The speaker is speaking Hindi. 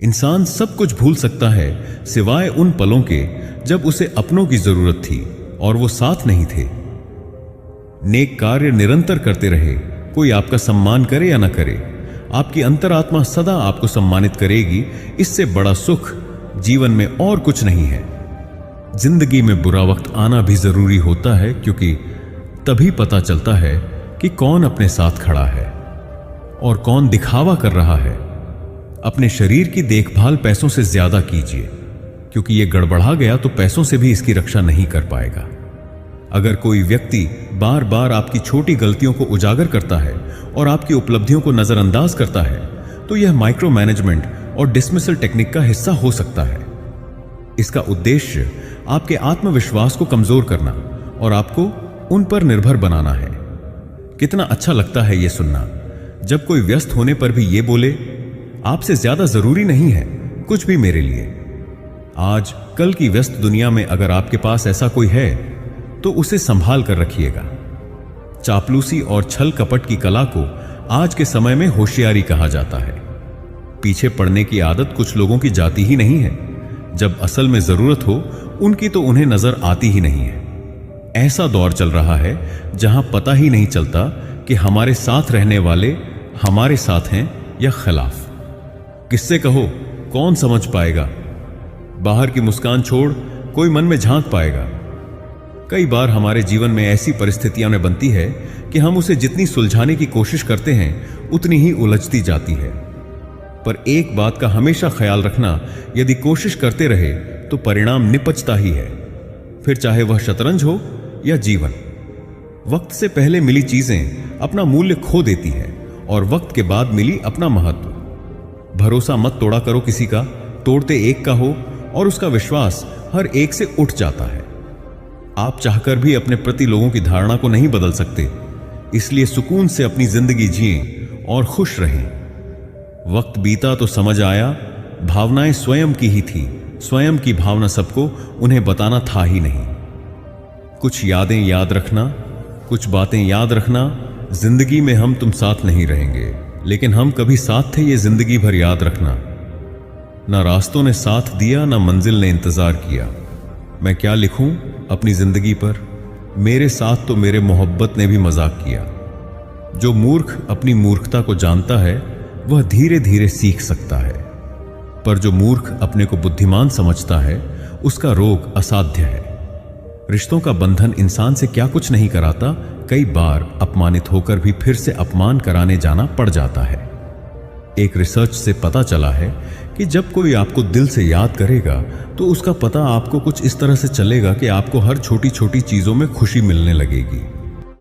इंसान सब कुछ भूल सकता है सिवाय उन पलों के जब उसे अपनों की जरूरत थी और वो साथ नहीं थे। नेक कार्य निरंतर करते रहे, कोई आपका सम्मान करे या ना करे, आपकी अंतरात्मा सदा आपको सम्मानित करेगी। इससे बड़ा सुख जीवन में और कुछ नहीं है। जिंदगी में बुरा वक्त आना भी जरूरी होता है, क्योंकि तभी पता चलता है कि कौन अपने साथ खड़ा है और कौन दिखावा कर रहा है। अपने शरीर की देखभाल पैसों से ज्यादा कीजिए, क्योंकि यह गड़बड़ा गया तो पैसों से भी इसकी रक्षा नहीं कर पाएगा। अगर कोई व्यक्ति बार बार आपकी छोटी गलतियों को उजागर करता है और आपकी उपलब्धियों को नजरअंदाज करता है, तो यह माइक्रो मैनेजमेंट और डिसमिसल टेक्निक का हिस्सा हो सकता है। इसका उद्देश्य आपके आत्मविश्वास को कमजोर करना और आपको उन पर निर्भर बनाना है। कितना अच्छा लगता है यह सुनना जब कोई व्यस्त होने पर भी यह बोले, आपसे ज्यादा जरूरी नहीं है कुछ भी मेरे लिए। आज कल की व्यस्त दुनिया में अगर आपके पास ऐसा कोई है तो उसे संभाल कर रखिएगा। चापलूसी और छल कपट की कला को आज के समय में होशियारी कहा जाता है। पीछे पड़ने की आदत कुछ लोगों की जाती ही नहीं है। जब असल में जरूरत हो उनकी तो उन्हें नजर आती ही नहीं है। ऐसा दौर चल रहा है जहां पता ही नहीं चलता कि हमारे साथ रहने वाले हमारे साथ हैं या खिलाफ। किससे कहो, कौन समझ पाएगा? बाहर की मुस्कान छोड़ कोई मन में झांक पाएगा? कई बार हमारे जीवन में ऐसी परिस्थितियां बनती है कि हम उसे जितनी सुलझाने की कोशिश करते हैं उतनी ही उलझती जाती है। पर एक बात का हमेशा ख्याल रखना, यदि कोशिश करते रहे तो परिणाम निपजता ही है, फिर चाहे वह शतरंज हो या जीवन। वक्त से पहले मिली चीजें अपना मूल्य खो देती है और वक्त के बाद मिली अपना महत्व। भरोसा मत तोड़ा करो किसी का, तोड़ते एक का हो और उसका विश्वास हर एक से उठ जाता है। आप चाहकर भी अपने प्रति लोगों की धारणा को नहीं बदल सकते, इसलिए सुकून से अपनी जिंदगी जिएं और खुश रहें। वक्त बीता तो समझ आया, भावनाएं स्वयं की ही थी, स्वयं की भावना सबको उन्हें बताना था ही नहीं। कुछ यादें याद रखना, कुछ बातें याद रखना, जिंदगी में हम तुम साथ नहीं रहेंगे, लेकिन हम कभी साथ थे ये जिंदगी भर याद रखना। ना रास्तों ने साथ दिया, ना मंजिल ने इंतजार किया। मैं क्या लिखूं अपनी जिंदगी पर? मेरे साथ तो मेरे मोहब्बत ने भी मजाक किया। जो मूर्ख अपनी मूर्खता को जानता है वह धीरे धीरे सीख सकता है, पर जो मूर्ख अपने को बुद्धिमान समझता है उसका रोग असाध्य है। रिश्तों का बंधन इंसान से क्या कुछ नहीं कराता, कई बार अपमानित होकर भी फिर से अपमान कराने जाना पड़ जाता है। एक रिसर्च से पता चला है कि जब कोई आपको दिल से याद करेगा तो उसका पता आपको कुछ इस तरह से चलेगा कि आपको हर छोटी छोटी चीजों में खुशी मिलने लगेगी।